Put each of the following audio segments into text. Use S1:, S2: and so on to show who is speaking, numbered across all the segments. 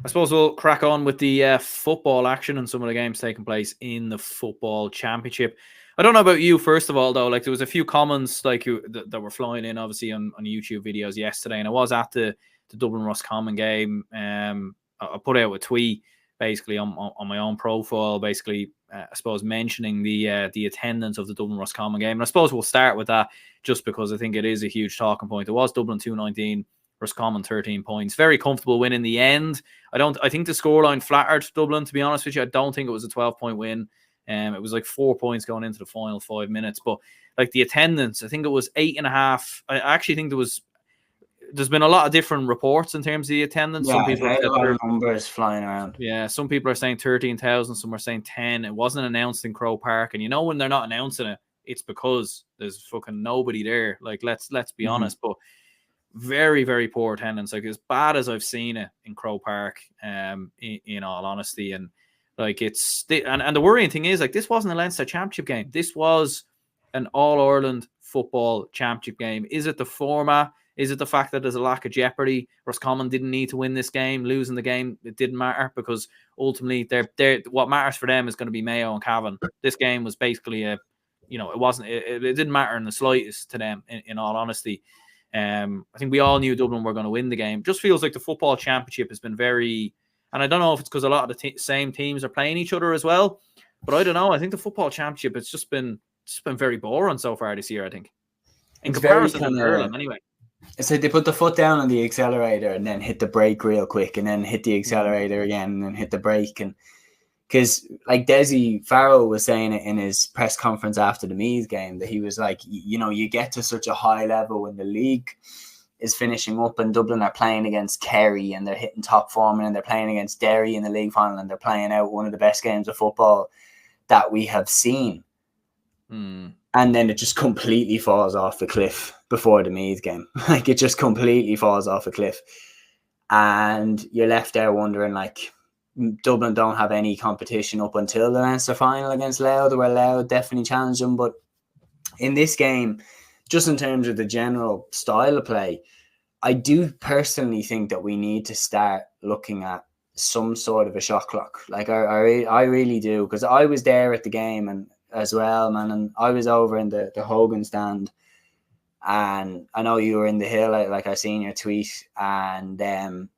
S1: I suppose we'll crack on with the football action and some of the games taking place in the football championship. I don't know about you, first of all, though. Like, there was a few comments like that were flying in, obviously, on YouTube videos yesterday, and I was at the Dublin Roscommon game. I put out a tweet basically on my own profile, basically, I suppose, mentioning the attendance of the Dublin Roscommon game. And I suppose we'll start with that just because I think it is a huge talking point. It was Dublin 219, Roscommon 13 points. Very comfortable win in the end. I think the scoreline flattered Dublin, to be honest with you. I don't think it was a 12-point win. It was like 4 points going into the final 5 minutes. But like the attendance, I think it was 8.5. I actually think there's been a lot of different reports in terms of the attendance.
S2: Yeah, some people have a lot of numbers flying around.
S1: Yeah, some people are saying 13,000, some are saying 10. It wasn't announced in Croke Park, and when they're not announcing it, it's because there's fucking nobody there. Like, let's be honest. But very, very poor attendance. Like, as bad as I've seen it in Croke Park, in all honesty. And like, and the worrying thing is, like, this wasn't a Leinster Championship game. This was an All-Ireland football championship game. Is it the format? Is it the fact that there's a lack of jeopardy? Roscommon didn't need to win this game. Losing the game, it didn't matter, because ultimately what matters for them is going to be Mayo and Cavan. This game was basically it didn't matter in the slightest to them, in all honesty. I think we all knew Dublin were going to win the game. Just feels like the football championship has been very, and I don't know if it's because a lot of the same teams are playing each other as well, but I don't know. I think the football championship, it's just been very boring so far this year, I think. In comparison to Ireland, anyway.
S2: So they put the foot down on the accelerator and then hit the brake real quick, and then hit the accelerator again and then hit the brake. And because, like, Desi Farrell was saying it in his press conference after the Meath game, that he was like, you get to such a high level when the league is finishing up and Dublin are playing against Kerry and they're hitting top form, and they're playing against Derry in the league final and they're playing out one of the best games of football that we have seen. And then it just completely falls off the cliff before the Meath game. Like, it just completely falls off a cliff. And you're left there wondering, like, Dublin don't have any competition up until the Leinster final against Louth, where Louth definitely challenged them. But in this game, just in terms of the general style of play, I do personally think that we need to start looking at some sort of a shot clock. Like, I really do, because I was there at the game and as well, man, and I was over in the Hogan stand, and I know you were in the hill, like I seen your tweet, and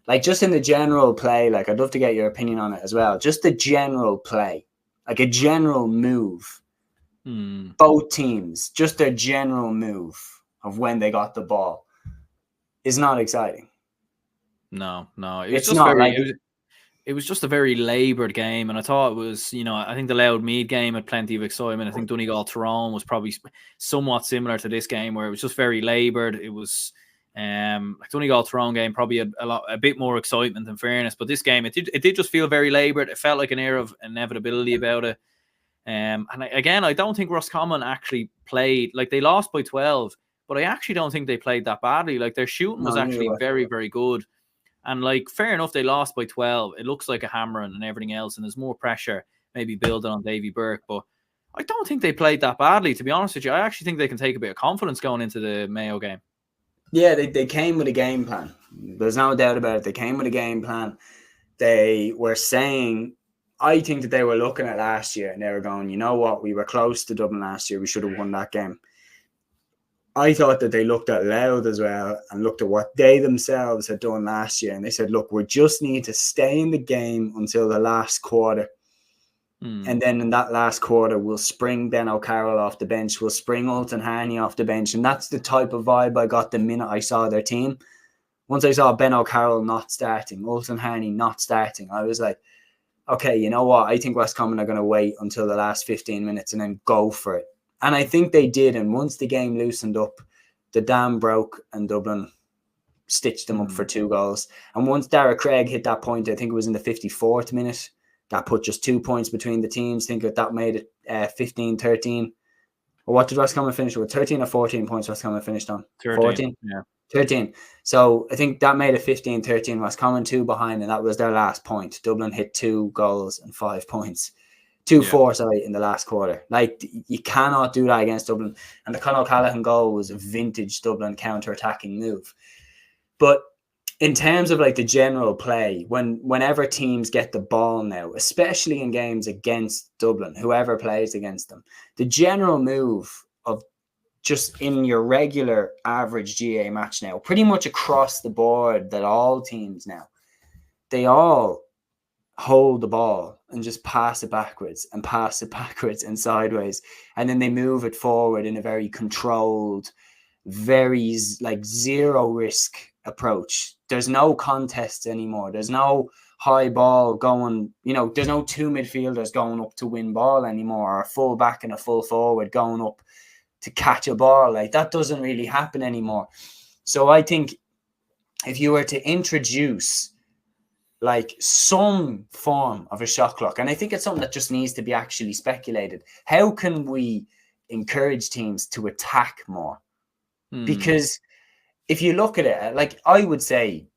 S2: like, just in the general play, like, I'd love to get your opinion on it as well. Just the general play, like a general move, both teams, just their general move of when they got the ball is not exciting.
S1: No, it's just not very. It was just a very laboured game, and I thought it was, I think the Louth Meath game had plenty of excitement. I think Donegal Tyrone was probably somewhat similar to this game, where it was just very laboured. It was like Donegal Tyrone game probably had a bit more excitement, in fairness, but this game it did just feel very laboured. It felt like an air of inevitability about it. And again, I don't think Roscommon actually played, like, they lost by 12, but I actually don't think they played that badly. Like, their shooting was actually very, very good. And, like, fair enough, they lost by 12. It looks like a hammering and everything else, and there's more pressure maybe building on Davy Burke. But I don't think they played that badly, to be honest with you. I actually think they can take a bit of confidence going into the Mayo game.
S2: Yeah, they came with a game plan. There's no doubt about it. They came with a game plan. They were saying, I think that they were looking at last year and they were going, you know what, we were close to Dublin last year. We should have won that game. I thought that they looked at Louth as well and looked at what they themselves had done last year. And they said, look, we just need to stay in the game until the last quarter. And then in that last quarter, we'll spring Ben O'Carroll off the bench. We'll spring Ultan Harney off the bench. And that's the type of vibe I got the minute I saw their team. Once I saw Ben O'Carroll not starting, Ultan Harney not starting, I was like, okay, you know what? I think Roscommon are going to wait until the last 15 minutes and then go for it. And I think they did. And once the game loosened up, the dam broke and Dublin stitched them up for 2 goals. And once Dara Craig hit that point, I think it was in the 54th minute, that put just 2 points between the teams. I think that made it 15-13. Or what did Roscommon finish with? 13 or 14 points Roscommon finished on? 14?
S1: Yeah.
S2: 13. So I think that made it 15-13. Roscommon 2 behind, and that was their last point. Dublin hit 2 goals and 5 points. 2-4, in the last quarter. Like, you cannot do that against Dublin. And the Conor Callaghan goal was a vintage Dublin counter-attacking move. But in terms of like the general play, whenever teams get the ball now, especially in games against Dublin, whoever plays against them, the general move of just in your regular average GA match now, pretty much across the board, that all teams now, they all hold the ball and just pass it backwards and sideways. And then they move it forward in a very controlled, very like zero risk approach. There's no contests anymore. There's no high ball going, there's no two midfielders going up to win ball anymore, or a full back and a full forward going up to catch a ball. Like, that doesn't really happen anymore. So I think if you were to introduce like some form of a shot clock, and I think it's something that just needs to be actually speculated, how can we encourage teams to attack more? Because if you look at it, like, I would say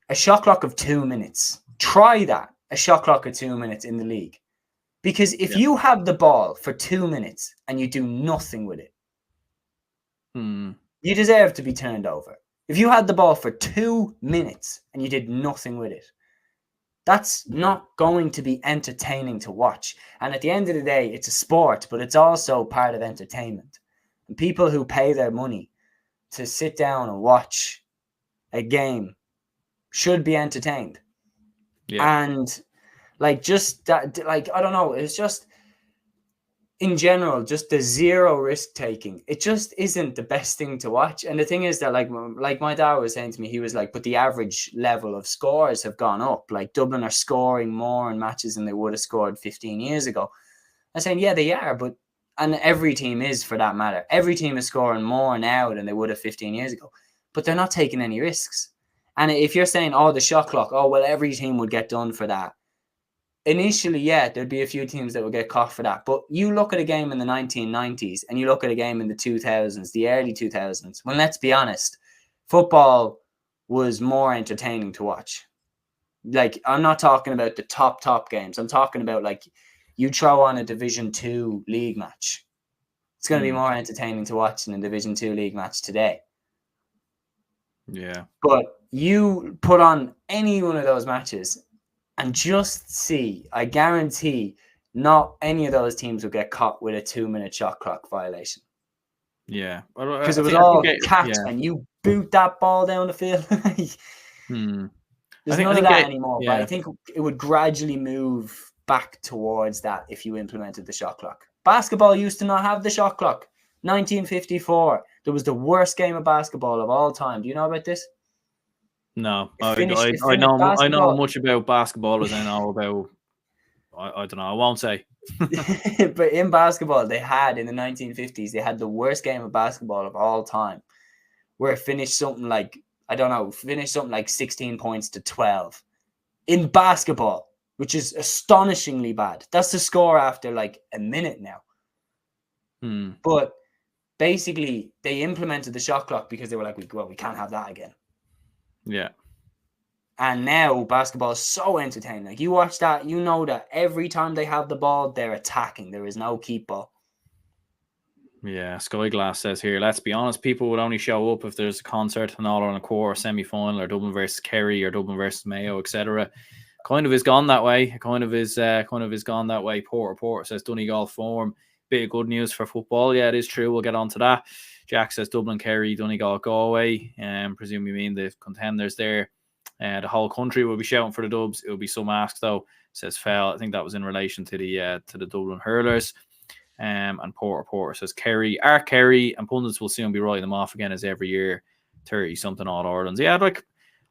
S2: a shot clock of 2 minutes, try that, a shot clock of 2 minutes in the league. Because if you have the ball for 2 minutes and you do nothing with it, you deserve to be turned over. If you had the ball for 2 minutes and you did nothing with it, that's not going to be entertaining to watch. And at the end of the day, it's a sport, but it's also part of entertainment. And people who pay their money to sit down and watch a game should be entertained. Yeah. And like, just that, like, I don't know, it's just, in general, just the zero risk taking, it just isn't the best thing to watch. And the thing is that, like my dad was saying to me, he was like, but the average level of scores have gone up. Like, Dublin are scoring more in matches than they would have scored 15 years ago. I'm saying, yeah, they are, but, and every team is, for that matter. Every team is scoring more now than they would have 15 years ago, but they're not taking any risks. And if you're saying, oh, the shot clock, oh, well, every team would get done for that. Initially, yeah, there'd be a few teams that would get caught for that. But you look at a game in the 1990s and you look at a game in the 2000s, the early 2000s, when, let's be honest, football was more entertaining to watch. Like, I'm not talking about the top games. I'm talking about, like, you throw on a Division 2 league match. It's going to be more entertaining to watch than a Division 2 league match today.
S1: Yeah.
S2: But you put on any one of those matches and just see, I guarantee not any of those teams will get caught with a 2 minute shot clock violation.
S1: Yeah.
S2: Because it was all catch and you boot that ball down the field. There's none of that anymore. Yeah. But I think it would gradually move back towards that if you implemented the shot clock. Basketball used to not have the shot clock. 1954. There was the worst game of basketball of all time. Do you know about this?
S1: No, I know much about basketball as I know about, I don't know, I won't say.
S2: But in basketball, they had, in the 1950s, they had the worst game of basketball of all time, where it finished something like, 16 points to 12 in basketball, which is astonishingly bad. That's the score after like a minute now. But basically, they implemented the shot clock because they were like, we can't have that again.
S1: Yeah.
S2: And now basketball is so entertaining. Like, you watch that, you know that every time they have the ball, they're attacking. There is no keep ball.
S1: Yeah, Skyglass says here, let's be honest, people would only show up if there's a concert, an all-on a core, semi-final, or Dublin versus Kerry, or Dublin versus Mayo, etc. Kind of is gone that way. Kind of is gone that way. Porter says Donegal form. Bit of good news for football. Yeah, it is true. We'll get on to that. Jack says Dublin, Kerry, Donegal, Galway. Presume you mean the contenders there. The whole country will be shouting for the Dubs. It will be some ask though, says Fell. I think that was in relation to the Dublin hurlers. And Porter says Kerry, and pundits will soon be writing them off again as every year. 30-something All Irelands. Yeah, like,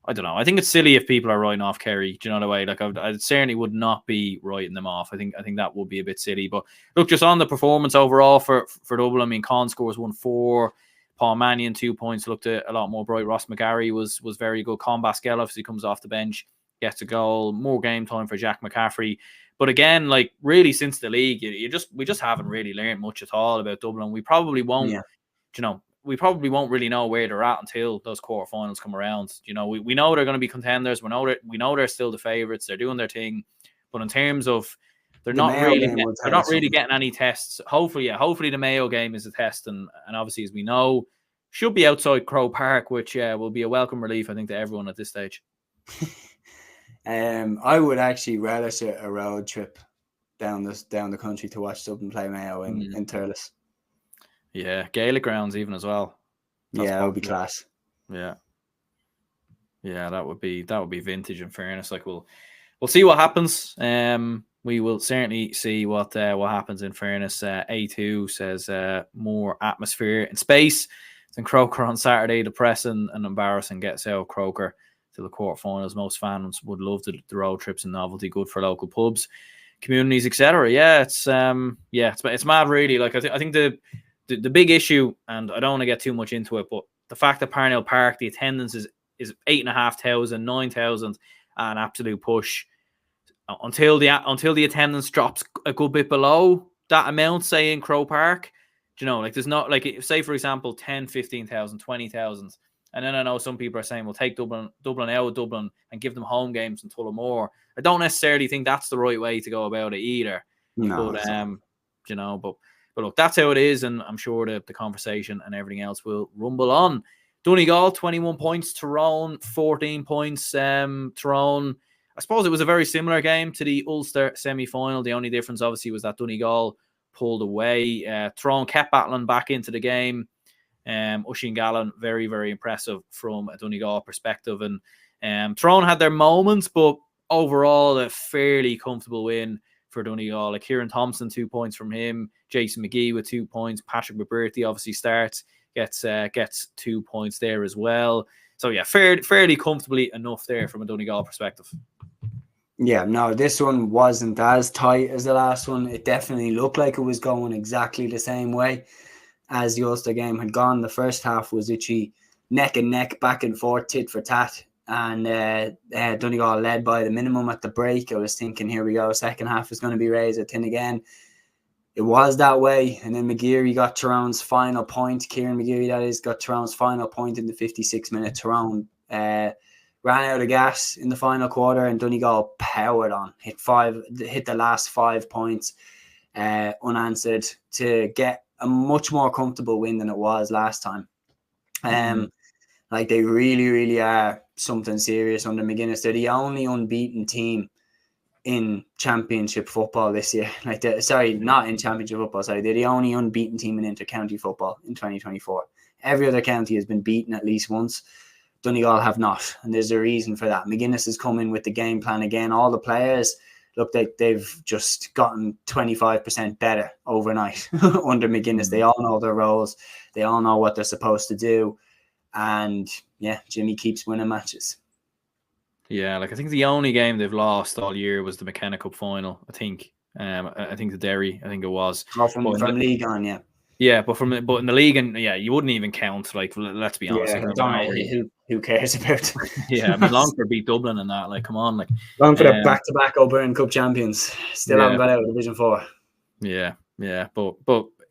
S1: I don't know. I think it's silly if people are writing off Kerry. Do you know the way? Like, I certainly would not be writing them off. I think that would be a bit silly. But look, just on the performance overall for Dublin, I mean, Con scores 1-4. Paul Mannion 2 points, looked a lot more bright. Ross McGarry was very good. Con Basquel, obviously, comes off the bench, gets a goal. More game time for Jack McCaffrey. But again, like, really, since the league, we just haven't really learned much at all about Dublin. We probably won't. Yeah. We probably won't really know where they're at until those quarterfinals come around. We know they're going to be contenders. We know they're still the favourites. They're doing their thing. But in terms of they're not really getting any tests. Hopefully the Mayo game is a test. And obviously, as we know, should be outside Croke Park, which will be a welcome relief, I think, to everyone at this stage.
S2: I would actually relish a road trip down the country to watch Dublin play Mayo in Thurles.
S1: Yeah, Gaelic grounds even as well.
S2: That would be class.
S1: Yeah, that would be vintage. In fairness, like we'll see what happens. We will certainly see what happens. In fairness, A2 says more atmosphere and space than Croker on Saturday. Depressing and embarrassing. Gets out Croker to the quarterfinals. Most fans would love the road trips and novelty. Good for local pubs, communities, etc. Yeah, it's mad really. Like I think the big issue, and I don't want to get too much into it, but the fact that Parnell Park, the attendance is 8,500, 9,000, an absolute push. Until the attendance drops a good bit below that amount, say in Croke Park, like there's not, like, say for example 10, 15,000, 20,000, and then I know some people are saying, well, take Dublin out of Dublin and give them home games in Tullamore. I don't necessarily think that's the right way to go about it either.
S2: No,
S1: but look, that's how it is, and I'm sure the conversation and everything else will rumble on. Donegal 21 points, Tyrone 14 points. Tyrone, I suppose it was a very similar game to the Ulster semi-final. The only difference, obviously, was that Donegal pulled away. Tyrone kept battling back into the game. Oisin Gallen, very, very impressive from a Donegal perspective. And Tyrone had their moments, but overall, a fairly comfortable win for Donegal. Like Kieran Thompson, 2 points from him. Jason McGee with 2 points. Patrick McBurty obviously starts, gets 2 points there as well. So yeah, fairly comfortably enough there from a Donegal perspective.
S2: Yeah, no, this one wasn't as tight as the last one. It definitely looked like it was going exactly the same way as the Ulster game had gone. The first half was literally neck and neck, back and forth, tit for tat. And Donegal led by the minimum at the break. I was thinking, here we go, second half is going to be razor thin again. It was that way. And then McGeary got Tyrone's final point. Kieran McGeary, that is, got Tyrone's final point in the 56-minute. Tyrone ran out of gas in the final quarter, and Donegal powered on, hit the last 5 points unanswered to get a much more comfortable win than it was last time. Like they really, really are something serious under McGuinness. They're the only unbeaten team in championship football this year. Not in championship football. They're the only unbeaten team in inter-county football in 2024. Every other county has been beaten at least once. Donegal have not, and there's a reason for that. McGuinness has come in with the game plan again. All the players look like they've just gotten 25% better overnight under McGuinness. They all know their roles. They all know what they're supposed to do. And yeah, Jimmy keeps winning matches.
S1: Yeah, like I think the only game they've lost all year was the McKenna Cup final. I think the Derry, I think it was.
S2: From league on, yeah.
S1: Yeah, but in the league, and yeah, you wouldn't even count. Like, let's be honest.
S2: Yeah, like, who cares about?
S1: Yeah, I mean, Longford beat Dublin and that. Like, come on, like
S2: Longford are back-to-back O'Byrne Cup champions. Still haven't got out of Division 4.
S1: Yeah, but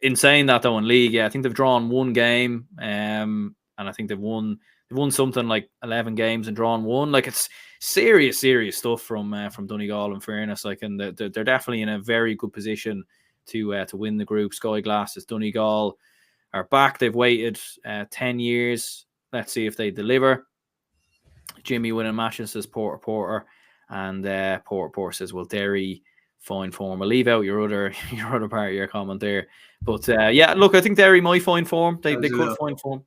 S1: in saying that though, in league, yeah, I think they've drawn one game, and I think they've won something like 11 games and drawn one. Like, it's serious stuff from Donegal. In fairness, like, and they're definitely in a very good position to win the group. Sky Glasses, Donegal are back. They've waited 10 years. Let's see if they deliver. Jimmy winning matches, says Porter, and Porter says, well, Derry fine form. I'll leave out your other part of your comment there, but yeah, look, I think Derry might find form. They could find form.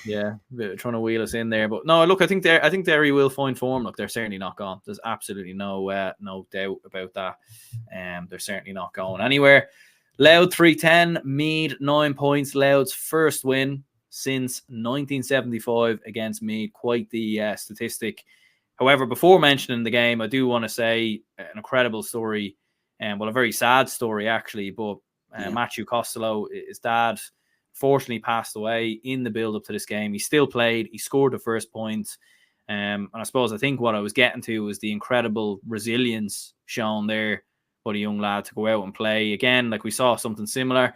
S1: Yeah, trying to wheel us in there, but no, look, I think Derry will find form. Look, they're certainly not gone. There's absolutely no doubt about that. They're certainly not going anywhere. Louth 310, Meath 9 points. Louth's first win since 1975 against Meath. Quite the statistic. However, before mentioning the game, I do want to say an incredible story, and a very sad story actually. But Matthew Costello, his dad, fortunately passed away in the build-up to this game. He still played. He scored the first point. And I think what I was getting to was the incredible resilience shown there by the young lad to go out and play. Again, like we saw something similar,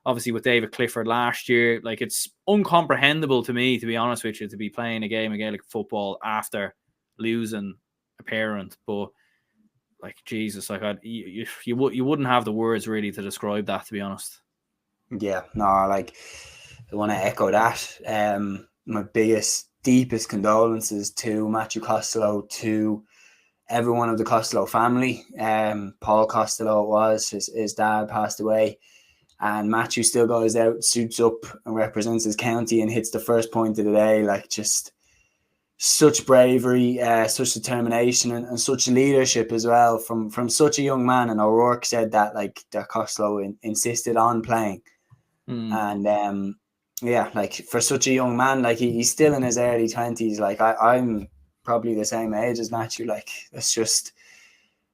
S1: obviously, with David Clifford last year. Like, it's incomprehensible to me, to be honest with you, to be playing a game of Gaelic football after losing a parent. But, like, Jesus, like you wouldn't have the words really to describe that, to be honest.
S2: Yeah, no, like I want to echo that. My biggest, deepest condolences to Matthew Costello, to everyone of the Costello family. Paul Costello it was, his dad passed away. And Matthew still goes out, suits up and represents his county and hits the first point of the day. Like, just such bravery, such determination, and such leadership as well from such a young man. And O'Rourke said that, like, that Costello insisted on playing. And yeah, like, for such a young man, like, he's still in his early 20s. Like, I'm probably the same age as Matthew. Like, it's just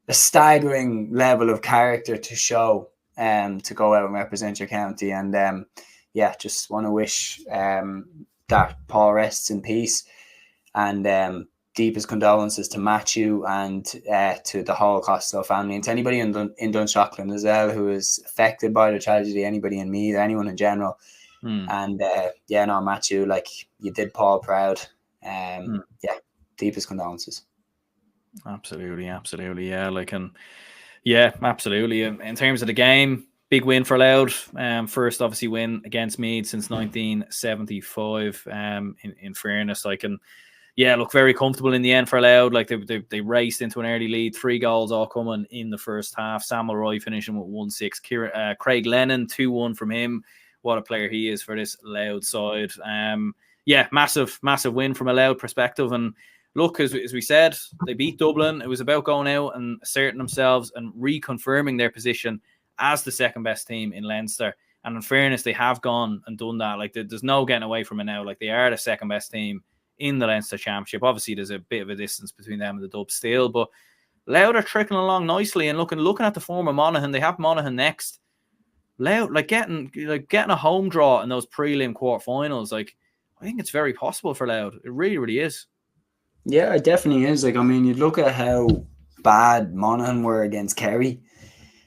S2: a staggering level of character to show, to go out and represent your county. And yeah, just want to wish that Paul rests in peace, and deepest condolences to Matthew and to the whole Costello family, and to anybody in Dunshaughlin as well who is affected by the tragedy, anybody in Meath, anyone in general. And yeah, no, Matthew, like, you did Paul proud. Yeah, deepest condolences.
S1: Absolutely, yeah. Like, and yeah, absolutely. In terms of the game, big win for Louth. First, obviously, win against Meath since 1975. In fairness, like, and yeah, look, very comfortable in the end for Louth. Like, they raced into an early lead, 3 goals all coming in the first half. Samuel Roy finishing with 1-6. Craig Lennon 2-1 from him. What a player he is for this Louth side. Yeah, massive win from a Louth perspective. And look, as we said, they beat Dublin. It was about going out and asserting themselves and reconfirming their position as the second best team in Leinster. And in fairness, they have gone and done that. Like, there's no getting away from it now. Like, they are the second best team in the Leinster Championship. Obviously, there's a bit of a distance between them and the Dubs still, but Louth are trickling along nicely. And looking at the form of Monaghan, they have Monaghan next. Louth, like, getting a home draw in those prelim quarterfinals, like, I think it's very possible for Louth. It really, really is.
S2: Yeah, it definitely is. Like, I mean, you look at how bad Monaghan were against Kerry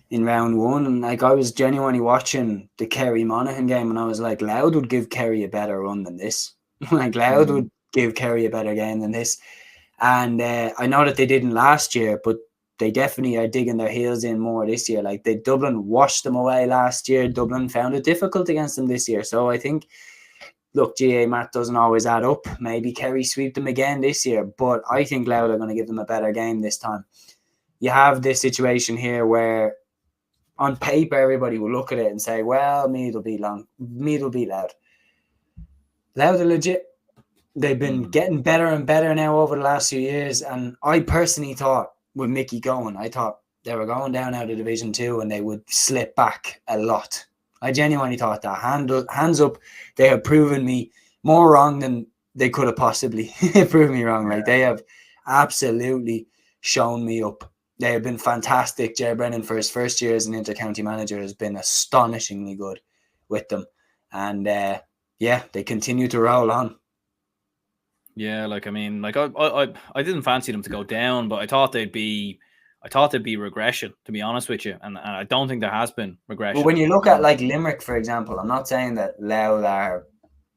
S2: in round 1, and like, I was genuinely watching the Kerry Monaghan game, and I was like, Louth would give Kerry a better run than this. Like, Louth would give Kerry a better game than this. And I know that they didn't last year, but they definitely are digging their heels in more this year. Like, Dublin washed them away last year. Dublin found it difficult against them this year. So I think, look, GA math doesn't always add up. Maybe Kerry sweep them again this year, but I think Louth are going to give them a better game this time. You have this situation here where, on paper, everybody will look at it and say, well, Meath will beat Louth. Louth are legit. They've been getting better and better now over the last few years. And I personally thought, with Mickey going, I thought they were going down out of Division 2 and they would slip back a lot. I genuinely thought that. Hands up, they have proven me more wrong than they could have possibly proven me wrong. Like, they have absolutely shown me up. They have been fantastic. Jerry Brennan, for his first year as an inter-county manager, has been astonishingly good with them. And yeah, they continue to roll on.
S1: Yeah, like, I mean, like, I didn't fancy them to go down, but I thought they'd be regression, to be honest with you, and I don't think there has been regression.
S2: But when you look at, like, Limerick, for example, I'm not saying that Louth are,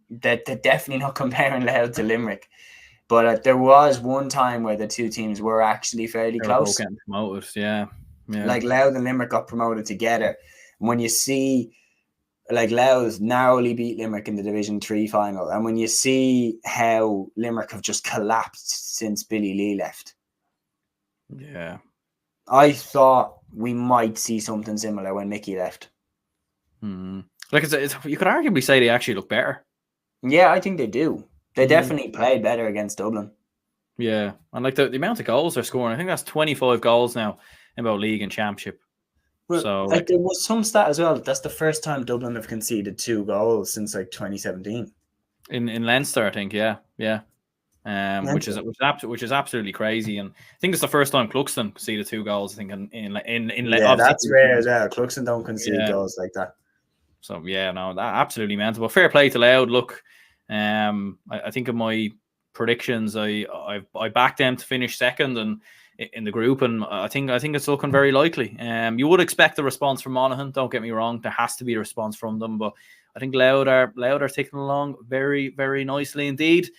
S2: they're definitely not comparing Louth to Limerick, but there was one time where the two teams were actually fairly close.
S1: Getting promoted, yeah.
S2: Like, Louth and Limerick got promoted together. And when you see, like, Louth narrowly beat Limerick in the Division 3 final, and when you see how Limerick have just collapsed since Billy Lee left,
S1: yeah,
S2: I thought we might see something similar when Mickey left.
S1: Like, it's you could arguably say they actually look better.
S2: Yeah, I think they do. They definitely played better against Dublin.
S1: Yeah, and like the amount of goals they're scoring, I think that's 25 goals now in both league and championship.
S2: Well,
S1: so,
S2: like, there was some stat as well. That's the first time Dublin have conceded 2 goals since, like, 2017.
S1: In Leinster, I think, yeah. Which is absolutely crazy, and I think it's the first time Cluxton conceded 2 goals. I think in
S2: yeah, that's rare as well. Cluxton don't concede goals like that.
S1: So yeah, no, that absolutely mental. But fair play to Louth. Look, I think in my predictions, I backed them to finish second and in the group, and I think it's looking very likely. You would expect a response from Monaghan. Don't get me wrong; there has to be a response from them, but I think Louth are taking along very, very nicely indeed.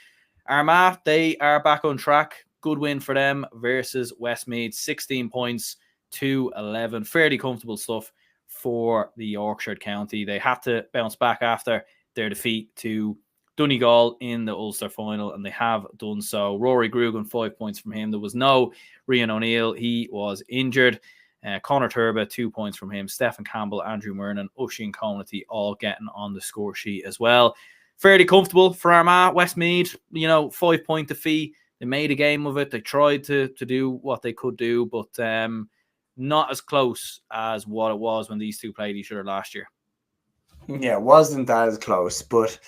S1: Armagh, they are back on track. Good win for them versus Westmeath. 16 points to 11. Fairly comfortable stuff for the Yorkshire County. They had to bounce back after their defeat to Donegal in the Ulster final, and they have done so. Rory Grugan, 5 points from him. There was no Rian O'Neill. He was injured. Conor Turba, 2 points from him. Stephen Campbell, Andrew Murnan, Oisin Conity all getting on the score sheet as well. Fairly comfortable for Armagh. Westmeath, 5-point defeat. They made a game of it. They tried to do what they could do, but not as close as what it was when these two played each other last year.
S2: Yeah, it wasn't as close, but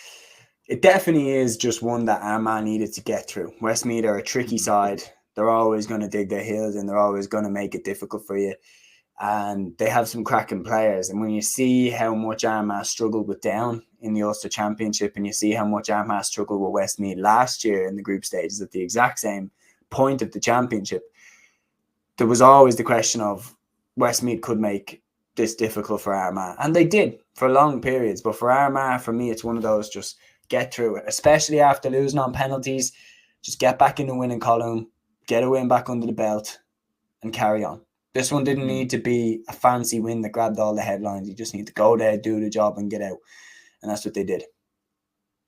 S2: it definitely is just one that Armagh needed to get through. Westmeath are a tricky side. They're always going to dig their heels and they're always going to make it difficult for you. And they have some cracking players. And when you see how much Armagh struggled with Down in the Ulster Championship, and you see how much Armagh struggled with Westmeath last year in the group stages at the exact same point of the championship, there was always the question of Westmeath could make this difficult for Armagh. And they did for long periods. But for Armagh, for me, it's one of those just get through it, especially after losing on penalties. Just get back in the winning column, get a win back under the belt, and carry on. This one didn't need to be a fancy win that grabbed all the headlines. You just need to go there, do the job, and get out. And that's what they did.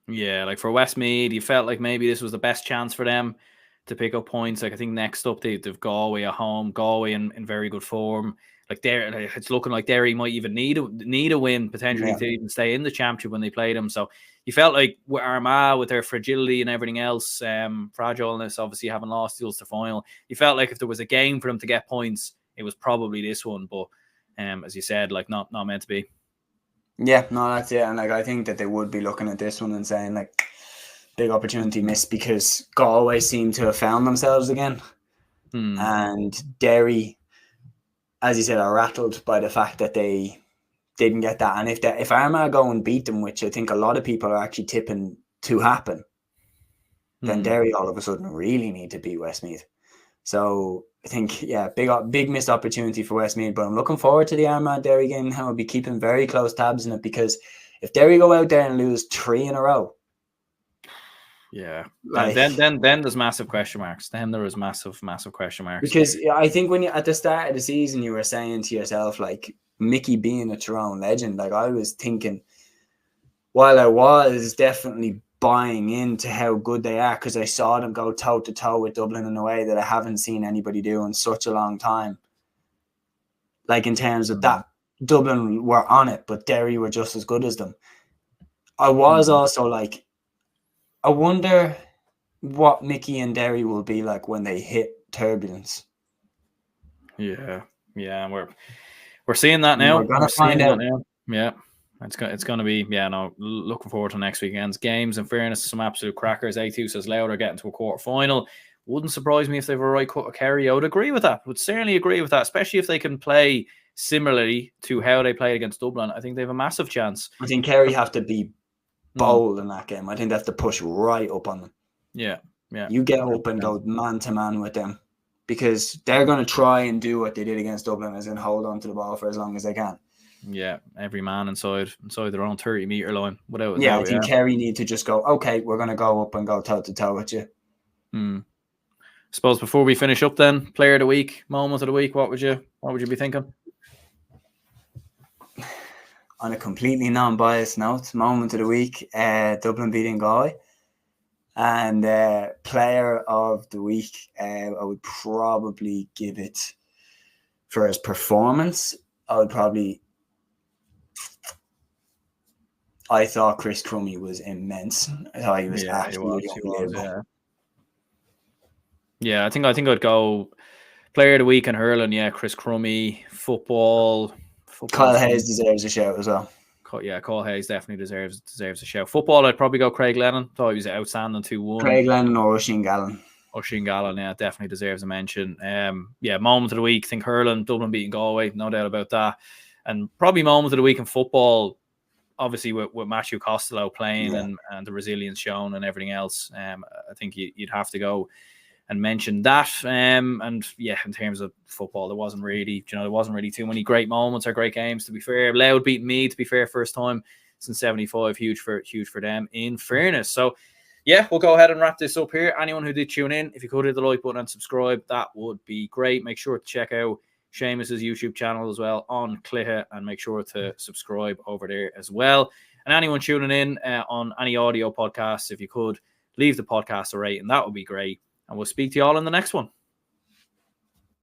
S1: Yeah, like for Westmeath, you felt like maybe this was the best chance for them to pick up points. Like I think next up they've Galway at home. Galway in very good form. Like it's looking like Derry might even need a win potentially to even stay in the championship when they play them. So you felt like with Armagh, with their fragility and everything else, fragileness, obviously having lost the Ulster final, you felt like if there was a game for them to get points, it was probably this one. But as you said, like not meant to be.
S2: Yeah, no, that's it. And like I think that they would be looking at this one and saying like big opportunity missed, because Galway seem to have found themselves again. And Derry, as you said, are rattled by the fact that they didn't get that. And if Armagh go and beat them, which I think a lot of people are actually tipping to happen, then Derry all of a sudden really need to beat Westmeath. So I think, yeah, big missed opportunity for Westmeath. But I'm looking forward to the Armagh-Derry game and how I'll be keeping very close tabs on it, because if Derry go out there and lose 3 in a row,
S1: yeah, then there's massive question marks. Then there is massive question marks.
S2: Because I think when you at the start of the season you were saying to yourself, like, Mickey being a Tyrone legend, like I was thinking, while I was definitely buying into how good they are, because I saw them go toe to toe with Dublin in a way that I haven't seen anybody do in such a long time. Like in terms of that, Dublin were on it, but Derry were just as good as them. I was also like, I wonder what Mickey and Derry will be like when they hit turbulence.
S1: Yeah, we're seeing that now.
S2: We're gonna find out.
S1: Yeah, it's going to be, looking forward to next weekend's games. In fairness, some absolute crackers. A2 says Louth getting to a quarter final. Wouldn't surprise me if they have a right cut of Kerry. I would agree with that. Would certainly agree with that, especially if they can play similarly to how they played against Dublin. I think they have a massive chance.
S2: I think Kerry have to be bold in that game. I think they have to push right up on them.
S1: Yeah.
S2: You get up and go man to man with them, because they're going to try and do what they did against Dublin, as in hold on to the ball for as long as they can.
S1: Yeah, every man inside their own 30-metre line.
S2: I think Kerry need to just go, okay, we're going to go up and go toe to toe with you.
S1: I suppose before we finish up then, player of the week, moment of the week, what would you be thinking?
S2: On a completely non-biased note, moment of the week, Dublin beating Galway. And player of the week, I would probably give it for his performance. I thought Chris Crummey was immense. I thought he was absolutely unbelievable.
S1: Yeah, I think I'd go player of the week in hurling. Yeah, Chris Crummey. Football.
S2: Kyle Hayes deserves a shout as well.
S1: Yeah, Kyle Hayes definitely deserves a shout. Football, I'd probably go Craig Lennon. Thought he was outstanding 2-1.
S2: Craig Lennon or Oisin Gallen.
S1: Oisin Gallen, yeah, definitely deserves a mention. Moment of the week, I think hurling, Dublin beating Galway, no doubt about that. And probably moment of the week in football, obviously with Matthew Costello playing and the resilience shown and everything else. I think you'd have to go and mention that. In terms of football, there wasn't really too many great moments or great games, to be fair. Louth beating Meath, to be fair, first time since 75, huge for them, in fairness. So yeah, we'll go ahead and wrap this up here. Anyone who did tune in, if you could hit the like button and subscribe, that would be great. Make sure to check out Seamus's YouTube channel as well on Clitha, and make sure to subscribe over there as well. And anyone tuning in on any audio podcasts, if you could leave the podcast a rating, that would be great. And we'll speak to you all in the next one.